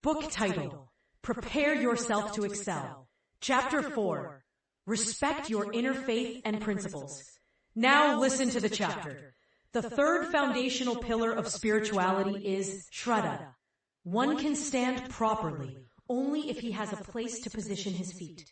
Book title: Prepare Yourself to Excel. Chapter 4: Respect Your Inner Faith and Principles. Now listen to the chapter. The third foundational pillar of spirituality is Shraddha. One can stand properly only if he has a place to position his feet.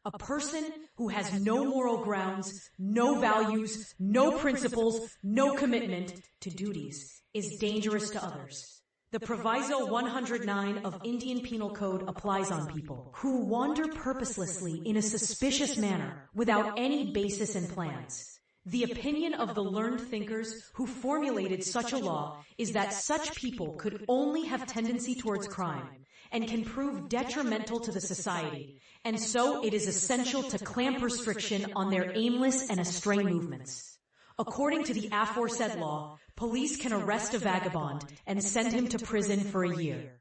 A person who has no moral grounds, no values, no principles, no commitment to duties is dangerous to others. The Proviso 109 of Indian Penal Code applies on people who wander purposelessly in a suspicious manner without any basis and plans. The opinion of the learned thinkers who formulated such a law is that such people could only have tendency towards crime and can prove detrimental to the society, and so it is essential to clamp restriction on their aimless and astray movements. According to the aforesaid law, police can arrest a vagabond and send him to prison for a year.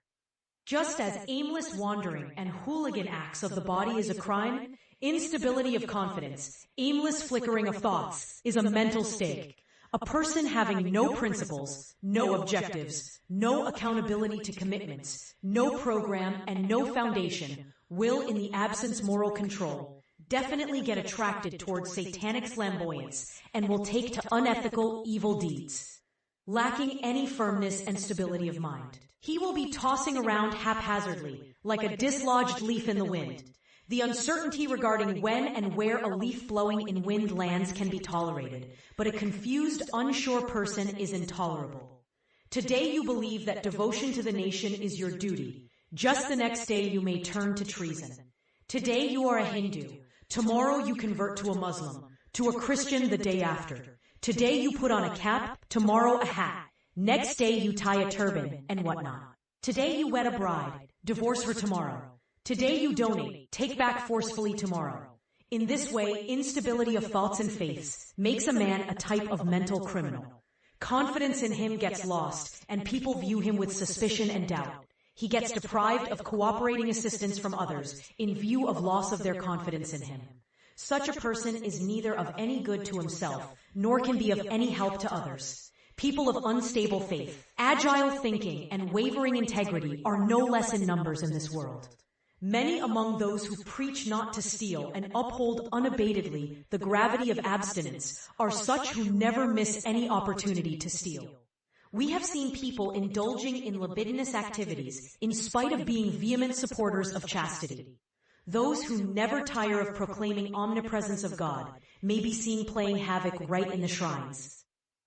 Just as aimless wandering and hooligan acts of the body is a crime, instability of confidence, aimless flickering of thoughts is a mental stake. A person having no principles, no objectives, no accountability to commitments, no program, and no foundation will, in the absence moral control, definitely get attracted towards satanic flamboyance and will take to unethical, evil deeds. Lacking any firmness and stability of mind, he will be tossing around haphazardly, like a dislodged leaf in the wind. The uncertainty regarding when and where a leaf blowing in wind lands can be tolerated, but a confused, unsure person is intolerable. Today you believe that devotion to the nation is your duty. Just the next day you may turn to treason. Today you are a Hindu. Tomorrow you convert to a Muslim, to a Christian the day after. Today you put on a cap, tomorrow a hat. Next day you tie a turban, and whatnot. Today you wed a bride, divorce her tomorrow. Today you donate, take back forcefully tomorrow. In this way, instability of thoughts and faiths makes a man a type of mental criminal. Confidence in him gets lost, and people view him with suspicion and doubt. He gets deprived of cooperating assistance from others in view of loss of their confidence in him. Such a person is neither of any good to himself, nor can be of any help to others. People of unstable faith, agile thinking, and wavering integrity are no less in numbers in this world. Many among those who preach not to steal and uphold unabatedly the gravity of abstinence are such who never miss any opportunity to steal. We have seen people indulging in libidinous activities in spite of being vehement supporters of chastity. Those who never tire of proclaiming omnipresence of God may be seen playing havoc right in the shrines.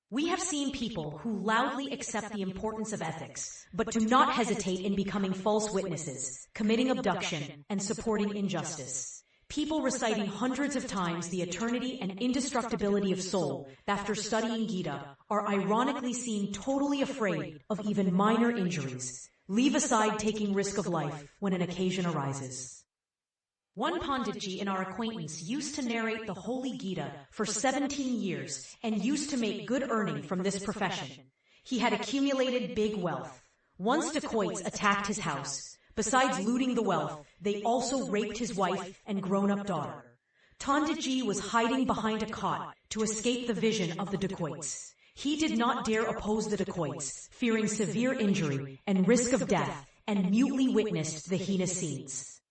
We have seen people who loudly accept the importance of ethics, but do not hesitate in becoming false witnesses, committing abduction, and supporting injustice. People reciting hundreds of times the eternity and indestructibility of soul after studying Gita are ironically seen totally afraid of even minor injuries. Leave aside taking risk of life when an occasion arises. One Panditji in our acquaintance used to narrate the Holy Gita for 17 years and used to make good earning from this profession. He had accumulated big wealth. Once dacoits attacked his house. Besides looting the wealth, they also raped his wife and grown-up daughter. Panditji was hiding behind a cot to escape the vision of the dacoits. He did not dare oppose the dacoits, fearing severe injury and risk of death, and mutely witnessed the heinous scenes,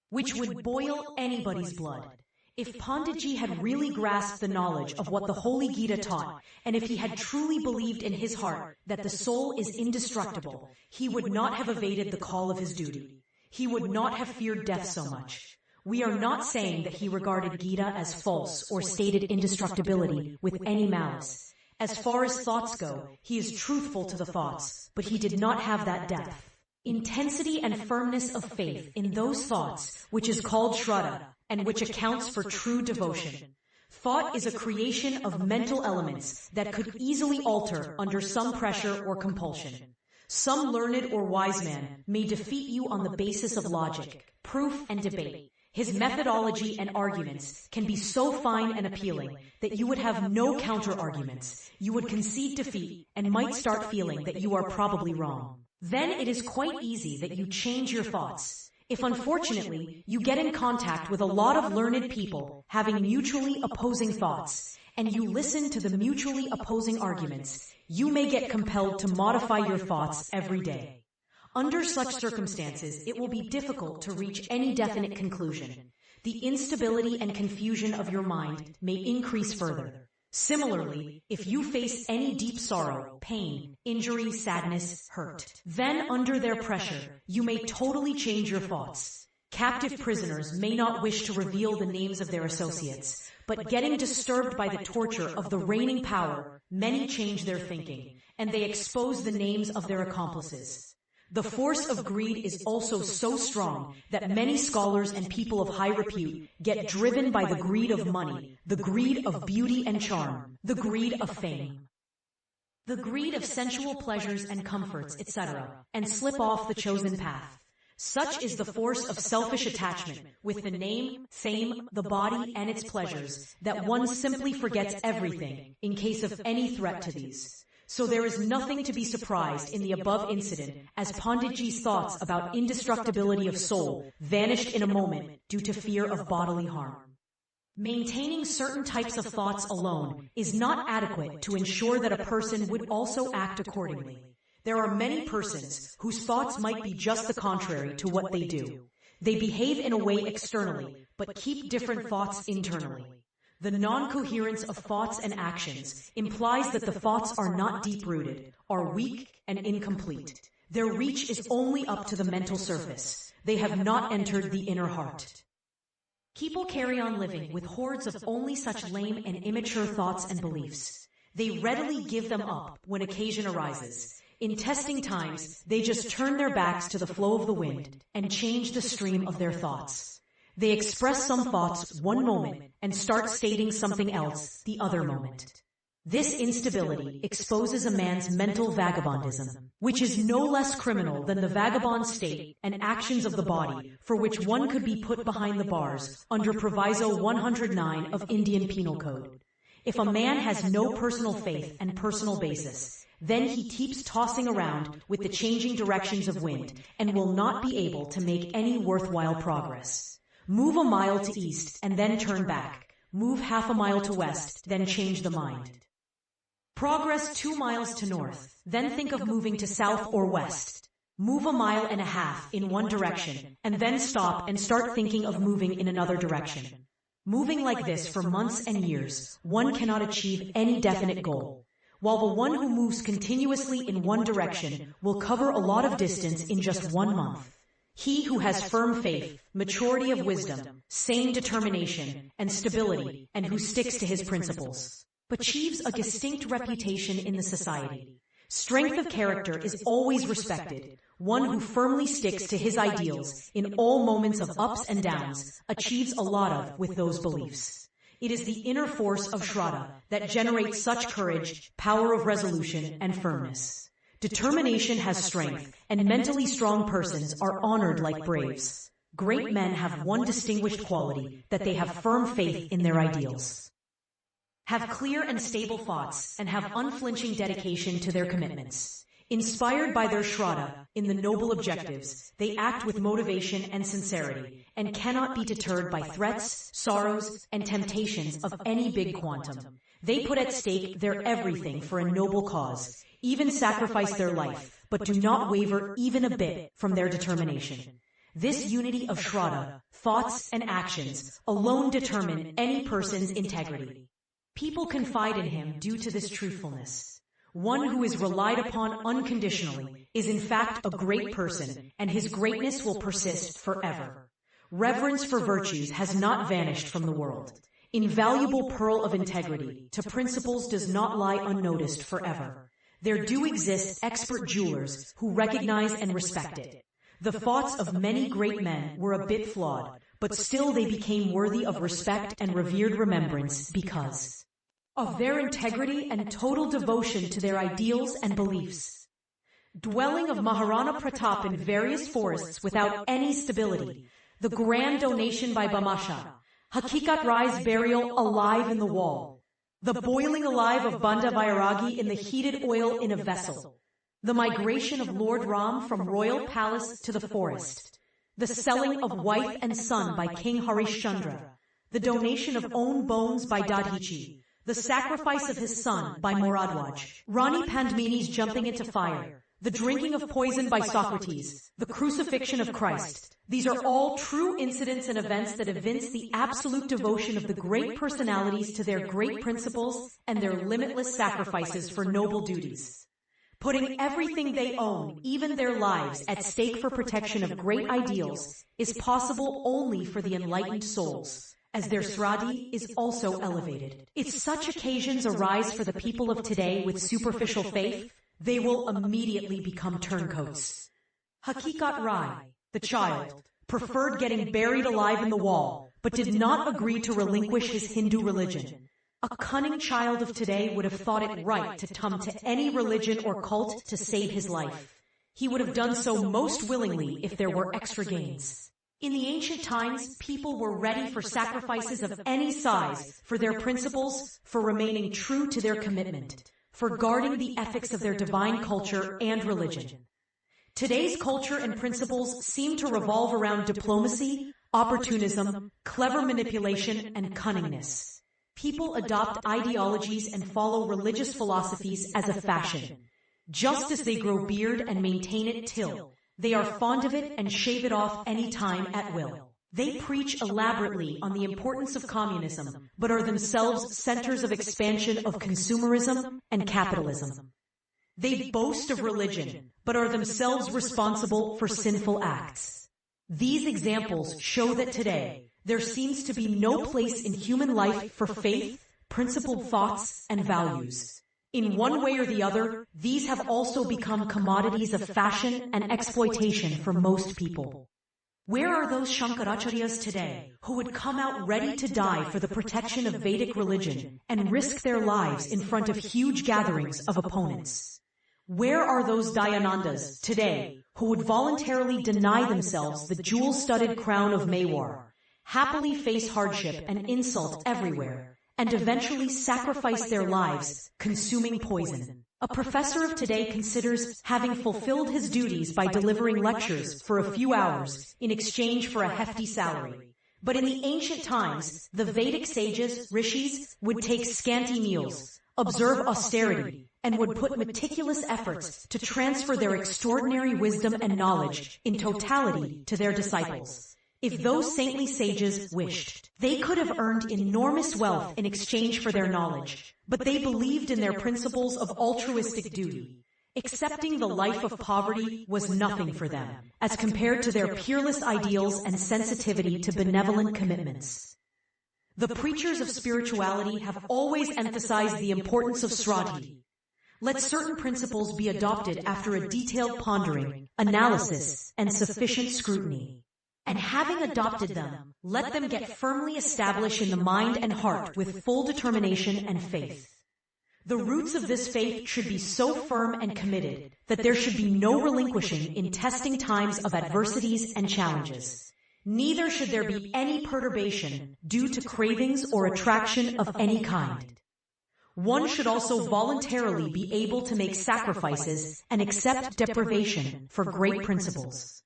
which would boil anybody's blood. If Panditji had really grasped the knowledge of what the Holy Gita taught, and if he had truly believed in his heart that the soul is indestructible, he would not have evaded the call of his duty. He would not have feared death so much. We are not saying that he regarded Gita as false or stated indestructibility with any malice. As far as thoughts go, he is truthful to the thoughts, but he did not have that depth, intensity and firmness of faith in those thoughts, which is called Shraddha, and which accounts for true devotion. Thought is a creation of mental elements that could easily alter under some pressure or compulsion. Some learned or wise man may defeat you on the basis of logic, proof, and debate. His methodology and arguments can be so fine and appealing that you would have no counter-arguments. You would concede defeat and might start feeling that you are probably wrong. Then it is quite easy that you change your thoughts. If unfortunately you get in contact with a lot of learned people having mutually opposing thoughts, and you listen to the mutually opposing arguments, you may get compelled to modify your thoughts every day. Under such circumstances, it will be difficult to reach any definite conclusion. The instability and confusion of your mind may increase further. Similarly, if you face any deep sorrow, pain, injury, sadness, hurt, then under their pressure, you may totally change your thoughts. Captive prisoners may not wish to reveal the names of their associates, but getting disturbed by the torture of the reigning power, many change their thinking, and they expose the names of their accomplices. The force of greed is also so strong that many scholars and people of high repute get driven by the greed of money, the greed of beauty and charm, the greed of fame, the greed of sensual pleasures and comforts, etc., and slip off the chosen path. Such is the force of selfish attachment with the name, fame, the body, and its pleasures, that one simply forgets everything in case of any threat to these. So there is nothing to be surprised in the above incident, as Panditji's thoughts about indestructibility of soul vanished in a moment due to fear of bodily harm. Maintaining certain types of thoughts alone is not adequate to ensure that a person would also act accordingly. There are many persons whose thoughts might be just the contrary to what they do. They behave in a way externally, but keep different thoughts internally. The non-coherence of thoughts and actions implies that the thoughts are not deep-rooted, are weak and incomplete. Their reach is only up to the mental surface. They have not entered the inner heart. People carry on living with hordes of only such lame and immature thoughts and beliefs. They readily give them up when occasion arises. In testing times, they just turn their backs to the flow of the wind and change the stream of their thoughts. They express some thoughts one moment and start stating something else the other moment. This instability exposes a man's mental vagabondism, which is no less criminal than the vagabond state and actions of the body, for which one could be put behind the bars under Proviso 109 of Indian Penal Code. If a man has no personal faith and personal basis, then he keeps tossing around with the changing directions of wind and will not be able to make any worthwhile progress. Move a mile to east and then turn back. Move half a mile to west, then change the mind. Progress 2 miles to north, then think of moving to south or west. Move a mile and a half in one direction, and then stop and start thinking of moving in another direction. Moving like this for months and years, one cannot achieve any definite goal. While the one who moves continuously in one direction will cover a lot of distance in just 1 month. He who has firm faith, maturity of wisdom, sane determination, and stability, and who sticks to his principles, achieves a distinct reputation in the society. Strength of character is always respected. One who firmly sticks to his ideals in all moments of ups and downs achieves a lot of with those beliefs. It is the inner force of Shraddha that generates such courage, power of resolution, and firmness. Determination has strength, and mentally strong persons are honored like braves. Great men have one distinguished quality, that they have firm faith in their ideals, have clear and stable thoughts, and have unflinching dedication to their commitments. Inspired by their Shraddha in the noble objectives, they act with motivation and sincerity, and cannot be deterred by threats, sorrows, and temptations of any big quantum. They put at stake their everything for a noble cause, even sacrifice their life, but do not waver even a bit from their determination. This unity of Shraddha, thoughts, and actions alone determine any person's integrity. People confide in him due to this truthfulness. One who is relied upon unconditionally is in fact a great person, and his greatness will persist forever. Reverence for virtues has not vanished from the world. Invaluable pearl of integrity to principles does not lie unnoticed forever. There do exist expert jewelers who recognize and respect it. The thoughts of many great men were a bit flawed, but still they became worthy of respect and revered remembrance because of their integrity and total devotion to their ideals and beliefs. Dwelling of Maharana Pratap in various forests without any stability, the grand donation by Bamasha, Hakikat Rai's burial alive in the wall, the boiling alive of Banda Vairagi in the heated oil in a vessel, the migration of Lord Ram from royal palace to the forest, the selling of wife and son by King Harishchandra, the donation of own bones by Dadhichi, the sacrifice of his son by Moradwaj, Rani Pandmini's jumping into fire, the drinking of poison by Socrates, the crucifixion of Christ. These are all true incidents and events that evince the absolute devotion of the great personalities to their great principles and their limitless sacrifices for noble duties. Putting everything they own, even their lives, at stake for protection of great ideals is possible only for the enlightened souls, as their sradi is also elevated. If such occasions arise for the people of today with superficial faith, they will immediately become turncoats. Hakikat Rai, the child, preferred getting buried alive in the wall, but did not agree to relinquish his Hindu religion. A cunning child of today would have thought it right to come to any religion or cult to save his life. He would have done so most willingly if there were extra gains. In the ancient times, people were ready for sacrifices of any size for their principles, for remaining true to their commitment, for guarding the ethics of their divine culture and religion. Today's culture and principles seem to revolve around diplomacy, opportunism, clever manipulation, and cunningness. People adopt ideologies and follow religious philosophies as a fashion. Just as they grow beard and maintain it till, they are fond of it and shave it off any time at will. They preach elaborately on the importance of communism, but are themselves centers of expansion of consumerism and capitalism. They boast of religion, but are themselves responsible for sinful acts. These examples show that today, there seems to be no place in human life for faith, principled thoughts, and values. In one way or the other, these have also become commodities of fashion and exploitation for most people. Where are those Shankaracharyas today who would come out ready to die for the protection of Vedic religion and risk their lives in front of huge gatherings of opponents? Where are those Dayanandas today who would voluntarily deny themselves the jewel-studded crown of Mewar, happily face hardship and insult everywhere, and eventually sacrifice their lives, consuming poison? A professor of today considers having fulfilled his duties by delivering lectures for a few hours in exchange for a hefty salary. But in the ancient times, the Vedic sages, rishis, would take scanty meals, observe austerity, and would put meticulous efforts to transfer their extraordinary wisdom and knowledge in totality to their disciples. If those saintly sages wished, they could have earned enormous wealth in exchange for their knowledge, but they believed in their principles of altruistic duty. Accepting the life of poverty was nothing for them, as compared to their peerless ideals and sensitivity to benevolent commitments. The preachers of spirituality have always emphasized the importance of sradi. Let certain principles be adopted after a detailed pondering, analysis, and sufficient scrutiny. And having adopted them, let them get firmly established in the mind and heart with full determination and faith. The roots of this faith should be so firm and committed that there should be no relinquishing in testing times of adversities and challenges. Neither should there be any perturbation due to cravings or attraction of any kind. One should also voluntarily be able to make sacrifices and accept deprivation for great principles.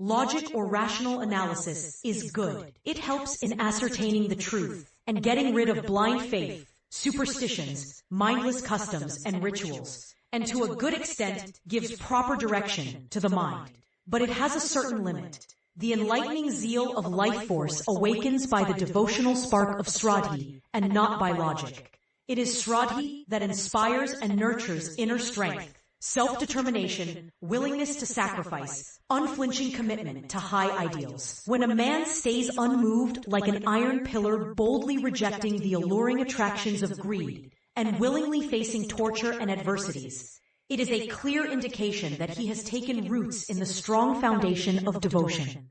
Logic or rational analysis is good. It helps in ascertaining the truth and getting rid of blind faith, superstitions, mindless customs, and rituals, and to a good extent gives proper direction to the mind. But it has a certain limit. The enlightening zeal of life force awakens by the devotional spark of sraddhi and not by logic. It is sraddhi that inspires and nurtures inner strength, self-determination, willingness to sacrifice, unflinching commitment to high ideals. When a man stays unmoved like an iron pillar, boldly rejecting the alluring attractions of greed, and willingly facing torture and adversities, it is a clear indication that he has taken roots in the strong foundation of devotion.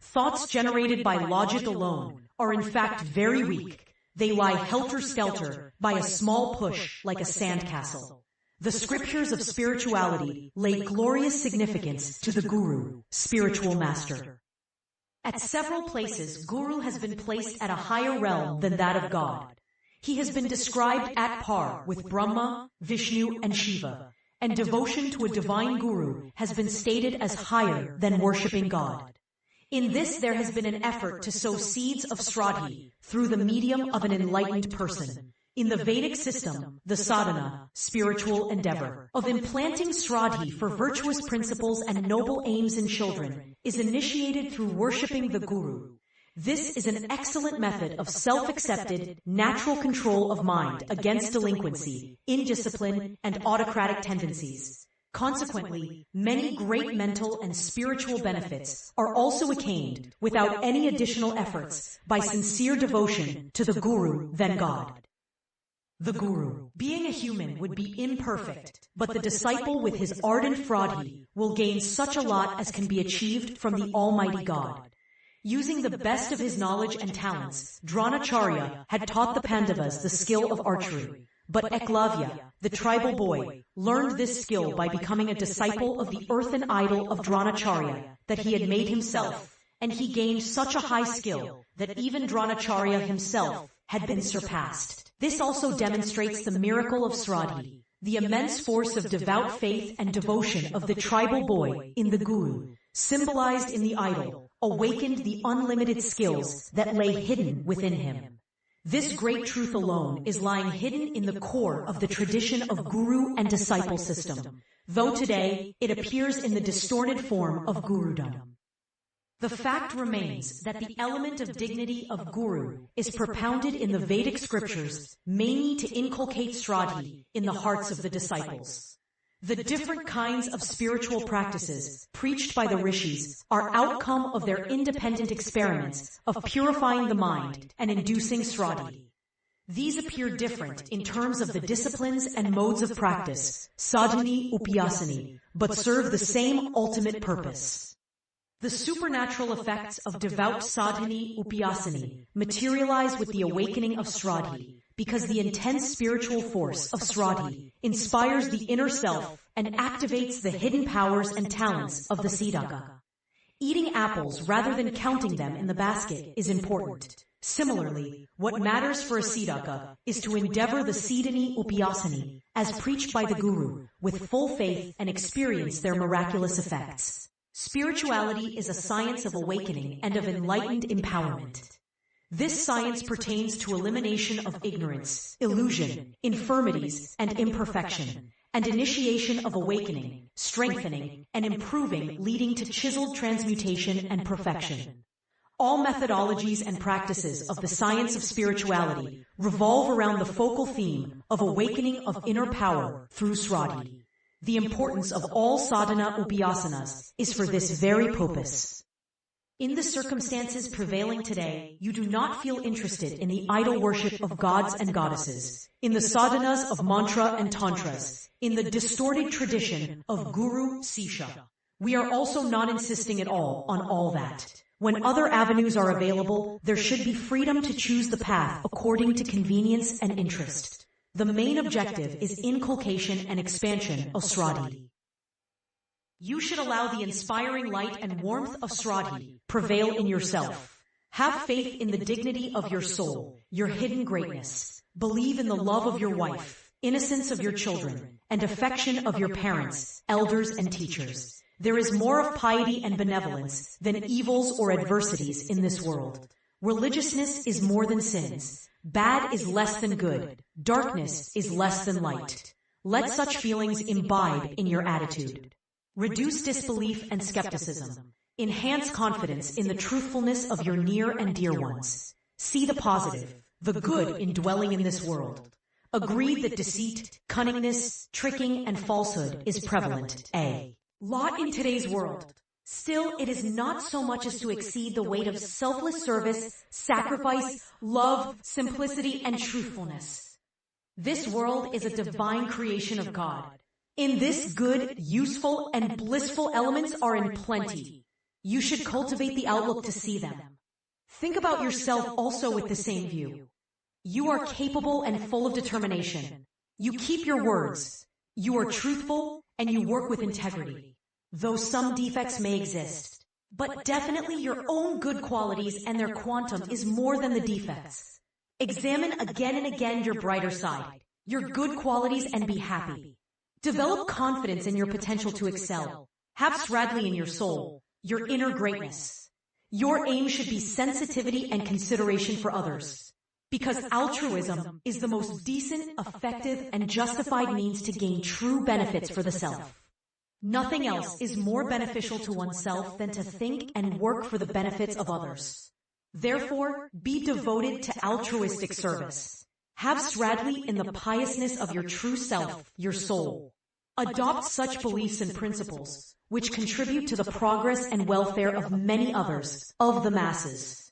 Thoughts generated by logic alone are in fact very weak. They lie helter-skelter by a small push like a sandcastle. The scriptures of spirituality lay glorious significance to the Guru, spiritual master. At several places, Guru has been placed at a higher realm than that of God. He has been described at par with Brahma, Vishnu, and Shiva, and devotion to a divine Guru has been stated as higher than worshipping God. In this there has been an effort to sow seeds of sraddhi through the medium of an enlightened person. In the Vedic system, the sadhana, spiritual endeavor, of implanting sraddhi for virtuous principles and noble aims in children, is initiated through worshipping the guru. This is an excellent method of self-accepted, natural control of mind against delinquency, indiscipline, and autocratic tendencies. Consequently, many great mental and spiritual benefits are also attained without any additional efforts by sincere devotion to the guru, then God. The guru, being a human, would be imperfect, but the disciple with his ardent sraddhi will gain such a lot as can be achieved from the Almighty God. Using the best of his knowledge and talents, Dronacharya had taught the Pandavas the skill of archery. But Eklavya, the tribal boy, learned this skill by becoming a disciple of the earthen idol of Dronacharya that he had made himself, and he gained such a high skill that even Dronacharya himself had been surpassed. This also demonstrates the miracle of sraddhi, the immense force of devout faith and devotion of the tribal boy in the guru, symbolized in the idol, awakened the unlimited skills that lay hidden within him. This great truth alone is lying hidden in the core of the tradition of guru and disciple system, though today it appears in the distorted form of gurudom. The fact remains that the element of dignity of guru is propounded in the Vedic scriptures mainly to inculcate sraddhi in the hearts of the disciples. The different kinds of spiritual practices preached by the rishis are outcome of their independent experiments of purifying the mind and inducing sraddhi. These appear different in terms of the disciplines and modes of practice, sadhani, upayasani, but serve the same ultimate purpose. The supernatural effects of devout sadhani, upayasani materialize with the awakening of sraddhi, because the intense spiritual force of sraddhi inspires the inner self and activates the hidden powers and talents of the siddhaka. Eating apples rather than counting them in the basket is important. Similarly, what matters for a siddhaka is to endeavor the sadhani upayasani, as preached by the guru, with full faith and experience their miraculous effects. Spirituality is a science of awakening and of enlightened empowerment. This science pertains to elimination of ignorance, illusion, infirmities, and imperfection, and initiation of awakening, strengthening, and improving, leading to chiseled transmutation and perfection. All methodologies and practices of the science of spirituality revolve around the focal theme of awakening of inner power through sraddhi. The importance of all sadhana upayasanas is for this very purpose. In the circumstances prevailing today, you do not feel interested in the idol worship of gods and goddesses, in the sadhanas of mantra and tantras, in the distorted tradition of guru sisha. We are also not insisting at all on all that. When other avenues are available, there should be freedom to choose the path according to convenience and interest. The main objective is inculcation and expansion of sraddhi. You should allow the inspiring light and warmth of sraddhi prevail in yourself. Have faith in the dignity of your soul, your hidden greatness. Believe in the love of your wife, innocence of your children, and affection of your parents, elders, and teachers. There is more of piety and benevolence than evils or adversities in this world. Religiousness is more than sins. Bad is less than good. Darkness is less than light. Let such feelings imbibe in your attitude. Reduce disbelief and skepticism. Enhance confidence in the truthfulness of your near and dear ones. See the positive, the good in dwelling in this world. Agree that deceit, cunningness, tricking, and falsehood is prevalent. A lot in today's world. Still, it is not so much as to exceed the weight of selfless service, sacrifice, love, simplicity, and truthfulness. This world is a divine creation of God. In this, good, useful, and blissful elements are in plenty. You should cultivate the outlook to see them. Think about yourself also with the same view. You are capable and full of determination. You keep your words. You are truthful, and you work with integrity. Though some defects may exist, but definitely your own good qualities and their quantum is more than the defects. Examine again and again your brighter side, your good qualities, and be happy. Develop confidence in your potential to excel. Have sraddhi in your soul, your inner greatness. Your aim should be sensitivity and consideration for others. Because altruism is the most decent, effective, and justified means to gain true benefits for the self. Nothing else is more beneficial to oneself than to think and work for the benefits of others. Therefore, be devoted to altruistic service. Have Sradli in the piousness of your true self, your soul. Adopt such beliefs and principles, which contribute to the progress and welfare of many others, of the masses.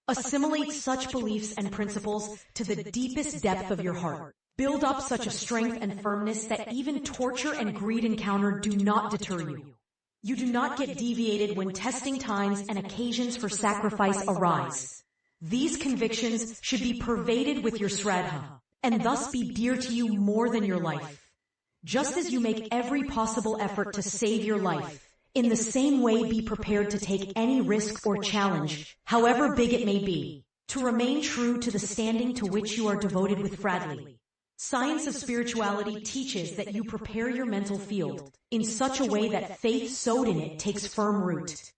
Assimilate such beliefs and principles to the deepest depth of your heart. Build up such a strength and firmness that even torture and greed encountered do not deter you. You do not get deviated when testing times and occasions for sacrifice arise. These convictions should be pervaded with your Sradha, and thus be dear to you more than your life. Just as you make every possible effort to save your life, in the same way be prepared to take any risk or challenge, however big it may be, to remain true to the standing to which you are devoted with Fradley. Science of spirituality teaches that you prepare your mental field in such a way that faith sowed in it takes firm root.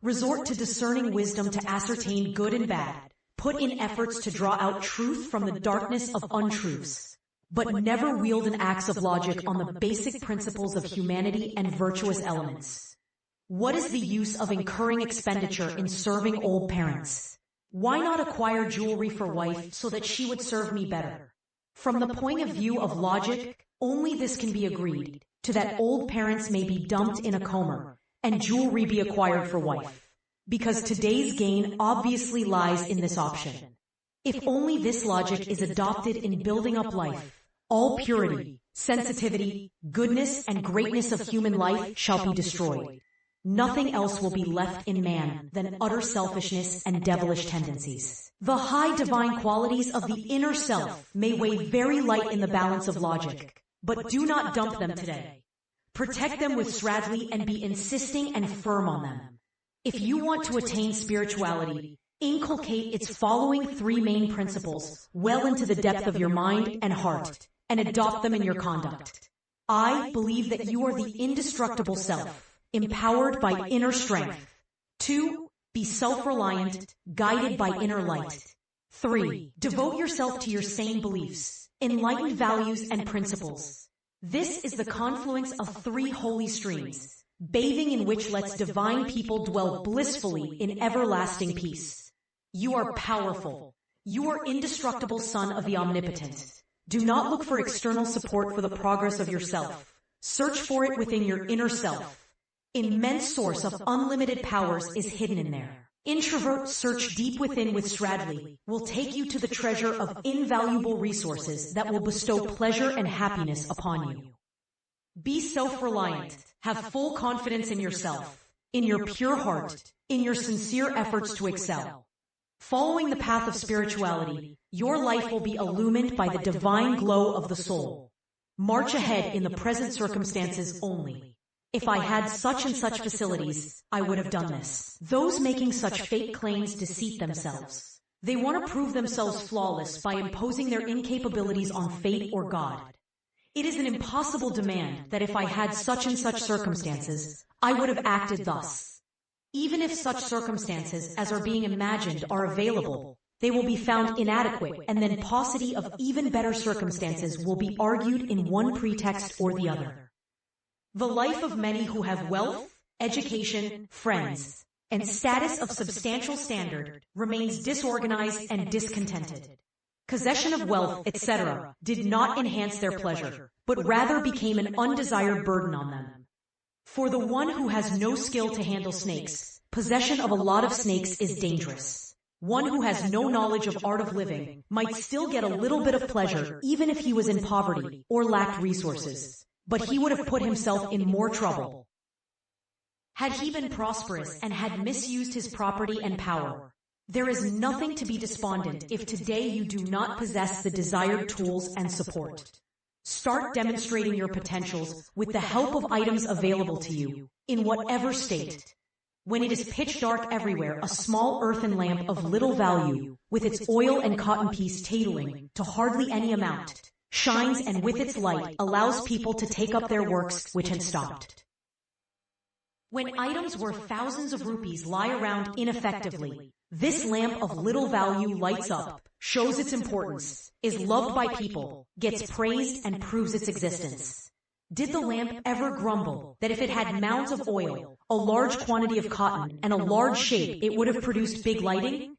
Resort to discerning wisdom to ascertain good and bad. Put in efforts to draw out truth from the darkness of untruths. But never wield an axe of logic on the basic principles of humanity and virtuous elements. What is the use of incurring expenditure in serving old parents? Why not acquire jewelry for wife so that she would serve me better? From the point of view of logic, only this can be agreed, to that old parents may be dumped in a coma, and jewelry be acquired for wife. Because today's gain obviously lies in this option. If only this logic is adopted in building up life, all purity, sensitivity, goodness, and greatness of human life shall be destroyed. Nothing else will be left in man than utter selfishness and devilish tendencies. The high divine qualities of the inner self may weigh very light in the balance of logic, but do not dump them today. Protect them with Sradli and be insisting and firm on them. If you want to attain spirituality, inculcate its following three main principles well into the depth of your mind and heart, and adopt them in your conduct. I believe that you are the indestructible self, empowered by inner strength. 2. Be self-reliant, guided by inner light. 3. Devote yourself to your sane beliefs, enlightened values and principles. This is the confluence of three holy streams, bathing in which lets divine people dwell blissfully in everlasting peace. You are powerful. You are indestructible son of the omnipotent. Do not look for external support for the progress of yourself. Search for it within your inner self. Immense source of unlimited powers is hidden in there. Introvert search deep within with Sradli will take you to the treasure of invaluable resources that will bestow pleasure and happiness upon you. Be self-reliant. Have full confidence in yourself, in your pure heart, in your sincere efforts to excel. Following the path of spirituality, your life will be illumined by the divine glow of the soul. March ahead in the present circumstances only. If I had such and such facilities, I would have done this. Those making such fake claims deceive themselves. They want to prove themselves flawless by imposing their incapabilities on fate or God. It is an impossible demand that if I had such and such circumstances, I would have acted thus. Even if such circumstances as are being imagined are available, they will be found inadequate, and then paucity of even better circumstances will be argued in one pretext or the other. The life of many who have wealth, education, friends, and status of substantial standard remains disorganized and discontented. Possession of wealth, etc., did not enhance their pleasure, but rather became an undesired burden on them. For the one who has no skill to handle snakes, possession of a lot of snakes is dangerous. One who has no knowledge of art of living might still get a little bit of pleasure even if he was in poverty or lacked resources, but he would have put himself in more trouble. Had he been prosperous and had misused his property and power, there is nothing to be despondent if today you do not possess the desired tools and support. Start demonstrating your potentials with the help of items available to you, in whatever state. When it is pitch dark everywhere, a small earthen lamp of little value, with its oil and cotton piece totaling to hardly any amount, shines and with its light allows people to take up their works which had stopped. When items worth thousands of rupees lie around ineffectively, this lamp of little value lights up, shows its importance, is loved by people, gets praised and proves its existence. Did the lamp ever grumble that if it had mounds of oil, a large quantity of cotton, and a large shape, it would have produced big lighting?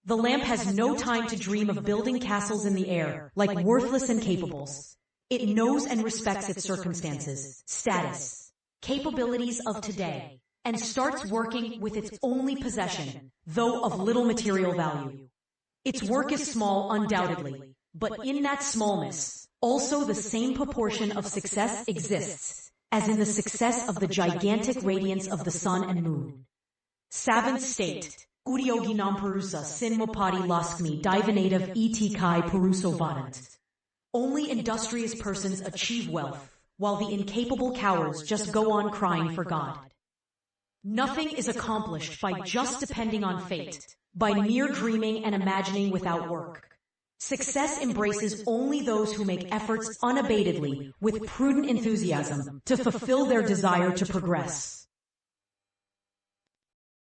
The lamp has no time to dream of building castles in the air, like worthless incapables. It knows and respects its circumstances, status, capabilities of today, and starts working with its only possession, though of little material value. Its work is small, undoubtedly, but in that smallness, also the same proportion of success exists, as in the success of the gigantic radiance of the sun and moon. Seventh state, Udyogi nam Purusa Sinmapati Laskmi Divinative Et Kai Puruso Vadant. Only industrious persons achieve wealth, while the incapable cowards just go on crying for God. Nothing is accomplished by just depending on fate, by mere dreaming and imagining without work. Success embraces only those who make efforts unabatedly with prudent enthusiasm to fulfill their desire to progress.